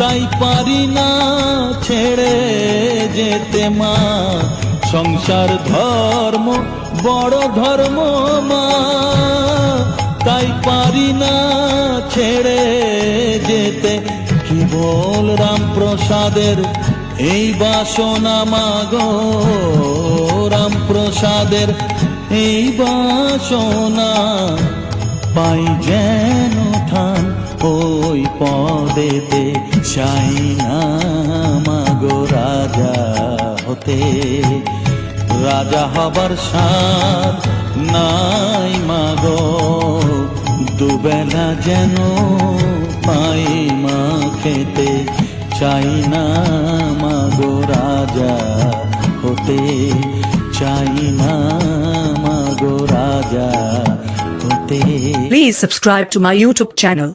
তাই পারি না ছেড়ে যেতে মা, সংসার ধর্ম বড় ধর্ম মা, তাই পারি না ছেড়ে যেতে। কেবল রামপ্রসাদের এই বাসনা মাগো, রামপ্রসাদের এই বাসনা, পাই যেন ঠান ওই পদেতে। চাই না মাগো রাজা হতে, রাজা হবার সাধ নাই মাগো, দুবেলা যেন পাই মা খেতে। চাই না মাগো রাজা হতে, চাই না মাগো রাজা হতে। Please subscribe to my YouTube channel.